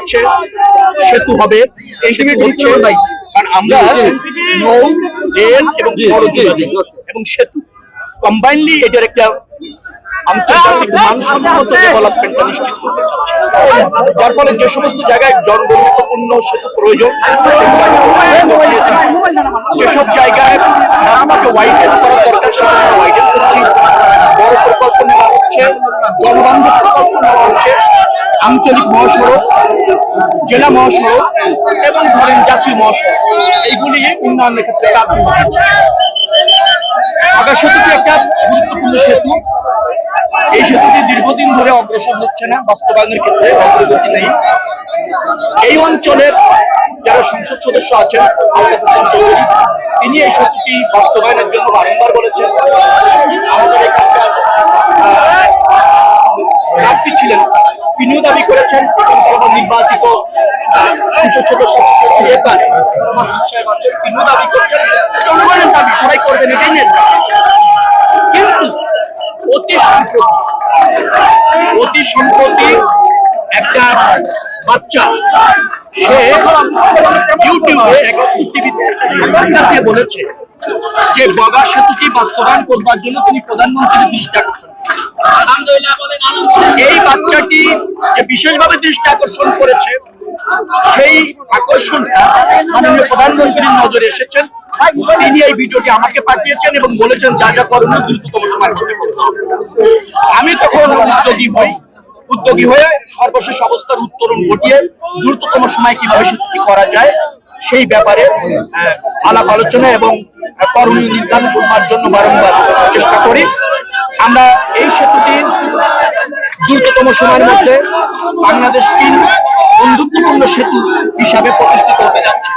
হচ্ছে সেতু হবে, হচ্ছে কারণ আমরা নৌ, রেল এবং সড়ক যোগাযোগ এবং সেতু কম্বাইনলি এটার একটা আন্তর্জাতিক মানসম্মত ডেভেলপমেন্ট নিশ্চিত করতে চাচ্ছে। যার ফলে যে সমস্ত জায়গায় জনগুরুত্বপূর্ণ সেতু প্রয়োজন, যেসব জায়গায় রাস্তাকে ওয়াইডেন করা দরকার সেখানে ওয়াইডেন করছি, বড় প্রকল্প নেওয়া হচ্ছে, জনবান্ধব প্রকল্প নেওয়া হচ্ছে, আঞ্চলিক মহাসড়ক, জেলা মহাসড়ক এবং ধরেন জাতীয় মহাসড়ক, এইগুলি উন্নয়নের ক্ষেত্রে কাজ হচ্ছে। ঢাকা সেতুটি একটা গুরুত্বপূর্ণ সেতু। এই সেতুটি দীর্ঘদিন ধরে অগ্রসর হচ্ছে না, বাস্তবায়নের ক্ষেত্রে অগ্রগতি নেই। এই অঞ্চলের যারা সংসদ সদস্য আছেন আলতাফ হোসেন চৌধুরী, তিনি এই সেতুটি বাস্তবায়নের জন্য বারংবার বলেছেন। আমাদের এখানকার প্রার্থী ছিলেন, তিনিও দাবি করেছেন এবং নির্বাচিত সংসদ সদস্য তিনিও দাবি করছেন, জনগণের দাবি সবাই করবেন, এটাই নেন। কিন্তু অতি সম্প্রতি একটা বাচ্চা সে ইউটিউবে টিভিতে বলেছে যে বগা সেতুটি বাস্তবায়ন করবার জন্য তিনি প্রধানমন্ত্রীর দৃষ্টি আকর্ষণ। এই বাচ্চাটি যে বিশেষভাবে দৃষ্টি আকর্ষণ করেছে, সেই আকর্ষণটা মাননীয় প্রধানমন্ত্রীর নজরে এসেছেন। তিনি এই ভিডিওটি আমাকে পাঠিয়েছেন এবং বলেছেন যা যা করণীয় দ্রুততম সময়ের মধ্যে করতে হবে। আমি তখন উদ্যোগী হয়ে সর্বশেষ অবস্থার উত্তরণ ঘটিয়ে দ্রুততম সময় কিভাবে সেতুটি করা যায় সেই ব্যাপারে আলাপ আলোচনা এবং করণীয় নির্ধারণ করবার জন্য বারংবার চেষ্টা করি। আমরা এই সেতুটি দ্রুততম সময়ের মধ্যে বাংলাদেশ চীন বন্ধুত্বপূর্ণ সেতু হিসাবে প্রতিষ্ঠিত হতে যাচ্ছে।